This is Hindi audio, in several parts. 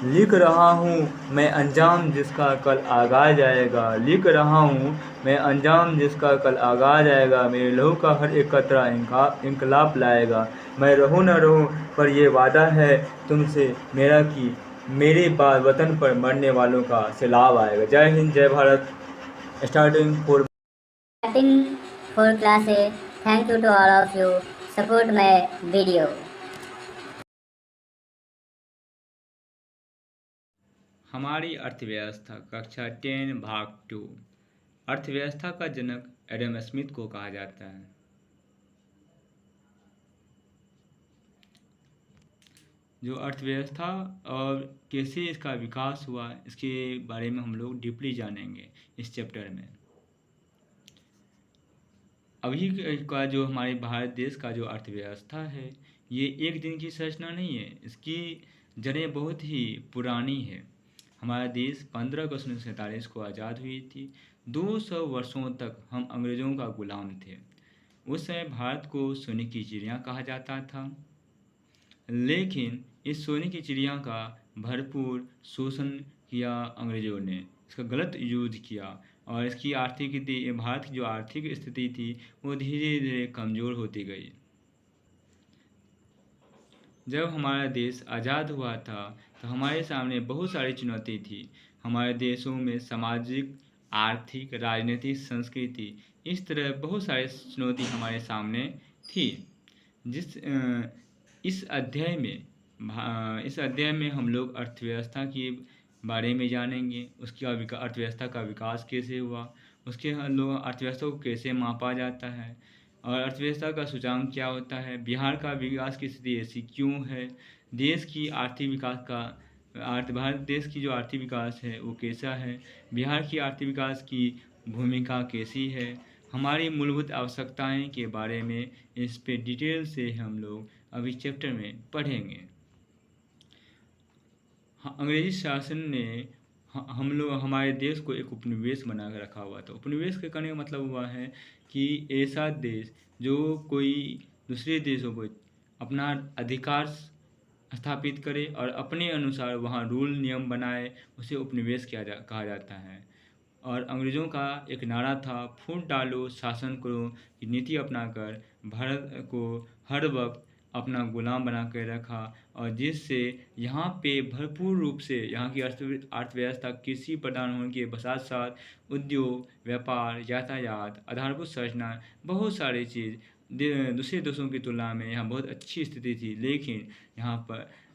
लिख रहा हूँ मैं अंजाम जिसका कल आगाज आएगा। लिख रहा हूँ मैं अंजाम जिसका कल आगाज आएगा। मेरे लहू का हर एक कतरा इंकलाब लाएगा। मैं रहूँ न रहूँ पर ये वादा है तुमसे मेरा कि मेरे बाद वतन पर मरने वालों का सैलाब आएगा। जय हिंद, जय Bharat. Starting four Starting for class A. Thank you to all of you. Support my video. हमारी अर्थव्यवस्था कक्षा 10 भाग 2। अर्थव्यवस्था का जनक एडम स्मिथ को कहा जाता है। जो अर्थव्यवस्था और कैसे इसका विकास हुआ इसके बारे में हम लोग डीपली जानेंगे इस चैप्टर में। अभी का जो हमारे भारत देश का जो अर्थव्यवस्था है ये एक दिन की संरचना नहीं है, इसकी जड़ें बहुत ही पुरानी है। हमारा देश 15 अगस्त 1947 को आज़ाद हुई थी। 200 वर्षों तक हम अंग्रेज़ों का गुलाम थे। उस समय भारत को सोने की चिड़िया कहा जाता था, लेकिन इस सोने की चिड़िया का भरपूर शोषण किया अंग्रेज़ों ने, इसका गलत यूज किया और इसकी भारत की जो आर्थिक स्थिति थी वो धीरे धीरे कमज़ोर होती गई। जब हमारा देश आज़ाद हुआ था तो हमारे सामने बहुत सारी चुनौती थी। हमारे देशों में सामाजिक, आर्थिक, राजनीतिक, संस्कृति इस तरह बहुत सारी चुनौती हमारे सामने थी। इस अध्याय में हम लोग अर्थव्यवस्था के बारे में जानेंगे, अर्थव्यवस्था का विकास कैसे हुआ, उसके हम लोग अर्थव्यवस्था को कैसे मापा जाता है और अर्थव्यवस्था का सूचकांक क्या होता है, बिहार का विकास की स्थिति ऐसी क्यों है, देश की आर्थिक विकास का भारत देश की जो आर्थिक विकास है वो कैसा है, बिहार की आर्थिक विकास की भूमिका कैसी है, हमारी मूलभूत आवश्यकताएं के बारे में इस पे डिटेल से हम लोग अभी चैप्टर में पढ़ेंगे। अंग्रेजी शासन ने हमारे देश को एक उपनिवेश बना कर रखा हुआ था। उपनिवेश के कहने का मतलब हुआ है कि ऐसा देश जो कोई दूसरे देशों को अपना अधिकार स्थापित करे और अपने अनुसार वहाँ रूल नियम बनाए, उसे उपनिवेश कहा जाता है। और अंग्रेज़ों का एक नारा था, फूट डालो शासन करो की नीति अपनाकर भारत को हर वक्त अपना गुलाम बना कर रखा और जिससे यहाँ पे भरपूर रूप से यहाँ की अर्थव्यवस्था कृषि प्रधान होने के साथ साथ उद्योग, व्यापार, यातायात, आधारभूत संरचना, बहुत सारी चीज़ दूसरे देशों की तुलना में यहाँ बहुत अच्छी स्थिति थी। लेकिन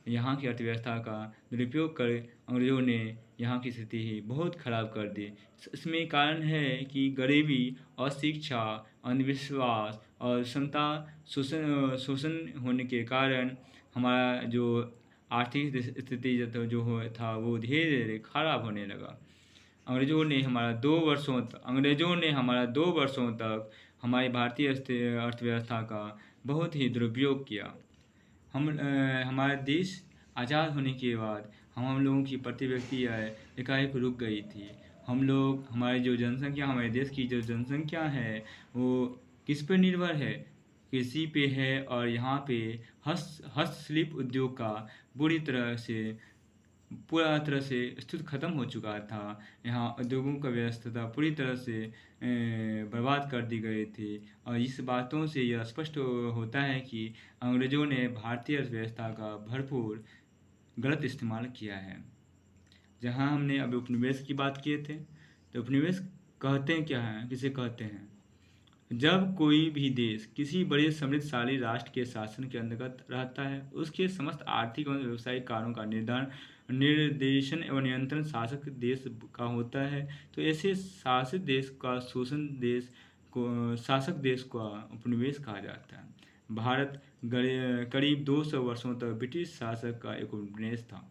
यहाँ की अर्थव्यवस्था का दुरुपयोग कर अंग्रेज़ों ने यहाँ की स्थिति ही बहुत ख़राब कर दी। इसमें कारण है कि गरीबी, अशिक्षा, अंधविश्वास और क्षमता शोषण होने के कारण हमारा जो आर्थिक स्थिति था वो धीरे धीरे खराब होने लगा। अंग्रेज़ों ने हमारा 2 वर्षों तक हमारी भारतीय अर्थव्यवस्था का बहुत ही दुरुपयोग किया। हमारा देश आज़ाद होने के बाद हम लोगों की प्रति व्यक्ति आय एकाएक रुक गई थी। हमारे देश की जो जनसंख्या है वो किस पर निर्भर है, कृषि पे है और यहाँ पे हस्तशिल्प उद्योग का पूरा तरह से अस्तित्व खत्म हो चुका था। यहाँ उद्योगों का व्यवस्था पूरी तरह से बर्बाद कर दी गई थी और इस बातों से यह स्पष्ट होता है कि अंग्रेज़ों ने भारतीय अर्थव्यवस्था का भरपूर गलत इस्तेमाल किया है। जहाँ हमने अभी उपनिवेश की बात किए थे, तो उपनिवेश कहते हैं क्या है, किसे कहते हैं? जब कोई भी देश किसी बड़े समृद्धशाली राष्ट्र के शासन के अंतर्गत रहता है, उसके समस्त आर्थिक और व्यावसायिक कार्यों का निर्देशन एवं नियंत्रण शासक देश का होता है, तो ऐसे शासित देश का शासक देश का उपनिवेश कहा जाता है। भारत करीब 200 वर्षों तक ब्रिटिश शासक का एक उपनिवेश था।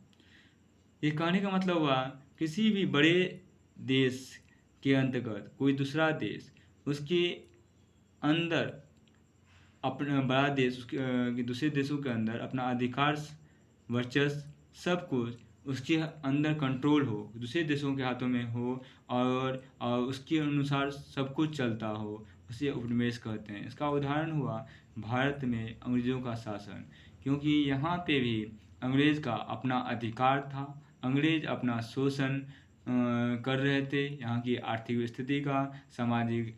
ये कहने का मतलब हुआ किसी भी बड़े देश के अंतर्गत कोई दूसरा देश उसके अंदर अपना बड़ा देश उसके दूसरे देशों के अंदर अपना अधिकार, वर्चस्व, सब कुछ उसके अंदर कंट्रोल हो, दूसरे देशों के हाथों में हो और उसके अनुसार सब कुछ चलता हो, उसे उपनिवेश कहते हैं। इसका उदाहरण हुआ भारत में अंग्रेज़ों का शासन, क्योंकि यहाँ पे भी अंग्रेज़ का अपना अधिकार था। अंग्रेज़ अपना शोषण कर रहे थे यहाँ की आर्थिक स्थिति का, सामाजिक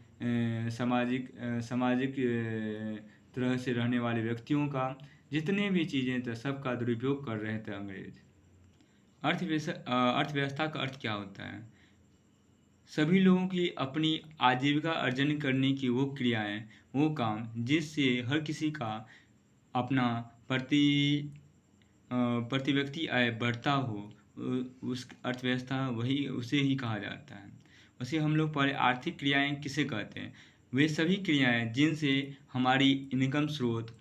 तरह से रहने वाले व्यक्तियों का, जितने भी चीज़ें थे सबका दुरुपयोग कर रहे थे अंग्रेज़। अर्थव्यवस्था का अर्थ क्या होता है? सभी लोगों की अपनी आजीविका अर्जन करने की वो क्रियाएं, वो काम जिससे हर किसी का अपना प्रति व्यक्ति आय बढ़ता हो, उस अर्थव्यवस्था वही उसे ही कहा जाता है। उसे हम लोग पहले आर्थिक क्रियाएं किसे कहते हैं? वे सभी क्रियाएं जिनसे हमारी इनकम स्रोत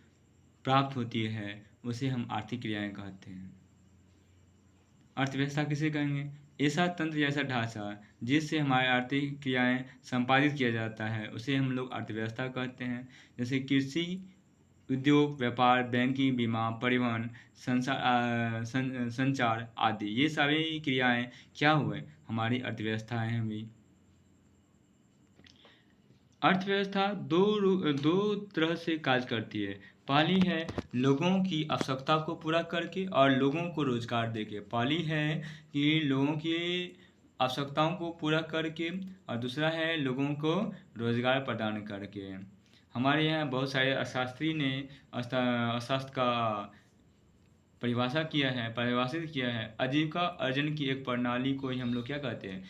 प्राप्त होती है उसे हम आर्थिक क्रियाएं कहते हैं। अर्थव्यवस्था किसे कहेंगे? ऐसा तंत्र या ऐसा ढांचा जिससे हमारी आर्थिक क्रियाएं संपादित किया जाता है उसे हम लोग अर्थव्यवस्था कहते हैं। जैसे कृषि, उद्योग, व्यापार, बैंकिंग, बीमा, परिवहन, संचार आदि, ये सारी क्रियाएं क्या हुए? हमारी अर्थव्यवस्थाएं हैं भी। अर्थव्यवस्था दो तरह से कार्य करती है। पहली है लोगों की आवश्यकता को पूरा करके और लोगों को रोजगार देके। पहली है कि लोगों की आवश्यकताओं को पूरा करके और दूसरा है लोगों को रोजगार प्रदान करके। हमारे यहाँ बहुत सारे अर्थशास्त्री ने अर्थशास्त्र का परिभाषित किया है। आजीविका अर्जन की एक प्रणाली को ही हम लोग क्या कहते हैं?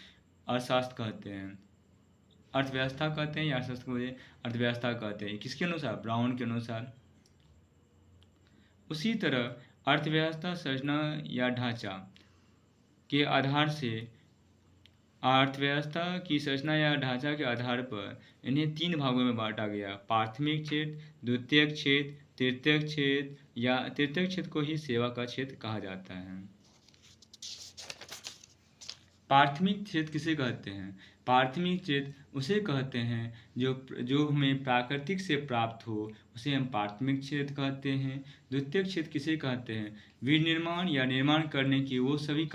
अर्थशास्त्र कहते हैं। अर्थव्यवस्था कहते हैं या अर्थशास्त्र को अर्थव्यवस्था कहते हैं। किसके अनुसार? ब्राउन के अनुसार। उसी तरह अर्थव्यवस्था संरचना या ढांचा के आधार से, अर्थव्यवस्था की संरचना या ढांचा के आधार पर इन्हें 3 भागों में बांटा गया: प्राथमिक क्षेत्र, द्वितीयक क्षेत्र, तृतीयक क्षेत्र, या तृतीयक क्षेत्र को ही सेवा का क्षेत्र कहा जाता है। प्राथमिक क्षेत्र किसे कहते हैं? प्राथमिक क्षेत्र उसे कहते हैं जो हमें प्राकृतिक से प्राप्त हो, उसे हम प्राथमिक क्षेत्र कहते हैं। द्वितीयक क्षेत्र किसे कहते हैं? विनिर्माण या निर्माण करने की वो सभी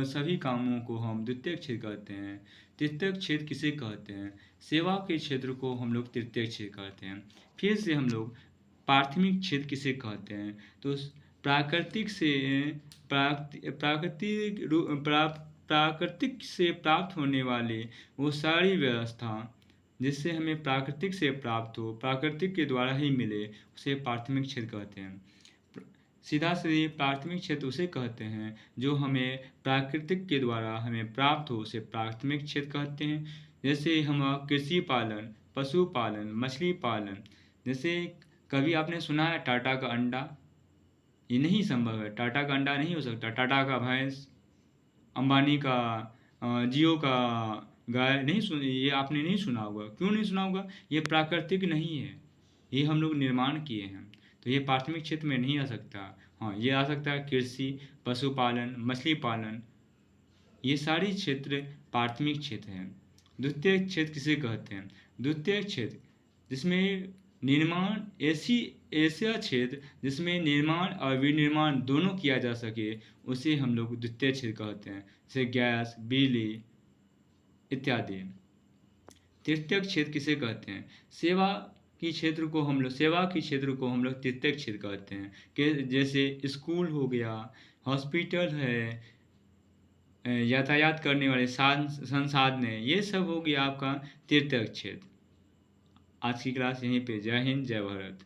सभी कामों को हम द्वितीयक क्षेत्र कहते हैं। तृतीयक क्षेत्र किसे कहते हैं? सेवा के क्षेत्र को हम लोग तृतीयक क्षेत्र कहते हैं। फिर से हम लोग प्राथमिक क्षेत्र किसे कहते हैं? तो प्राकृतिक से प्राप्त होने वाले वो सारी व्यवस्था जिससे हमें प्राकृतिक से प्राप्त हो, प्राकृतिक के द्वारा ही मिले, उसे प्राथमिक क्षेत्र कहते हैं। सीधा प्राथमिक क्षेत्र उसे कहते हैं जो हमें प्राकृतिक के द्वारा हमें प्राप्त हो, उसे प्राथमिक क्षेत्र कहते हैं। जैसे हम कृषि पालन, पशुपालन, मछली पालन। जैसे कभी आपने सुना है टाटा का अंडा? ये नहीं संभव है, टाटा का अंडा नहीं हो सकता। टाटा का भैंस, अंबानी का जियो का गाय ये आपने नहीं सुना होगा। क्यों नहीं सुना होगा? ये प्राकृतिक नहीं है, ये हम लोग निर्माण किए हैं, तो ये प्राथमिक क्षेत्र में नहीं आ सकता। हाँ, ये आ सकता है कृषि, पशुपालन, मछली पालन, ये सारी क्षेत्र प्राथमिक क्षेत्र हैं। द्वितीय क्षेत्र किसे कहते हैं? द्वितीय क्षेत्र जिसमें निर्माण, ऐसा क्षेत्र जिसमें निर्माण और विनिर्माण दोनों किया जा सके, उसे हम लोग द्वितीय क्षेत्र कहते हैं। जैसे गैस, बिजली इत्यादि। तृतीय क्षेत्र किसे कहते हैं? सेवा के क्षेत्र को हम लोग तृतीय क्षेत्र कहते हैं। कि जैसे स्कूल हो गया, हॉस्पिटल है, यातायात करने वाले संसाधन, ये सब हो गया आपका तृतीय क्षेत्र। आज की क्लास यहीं पे। जय हिंद, जय भारत।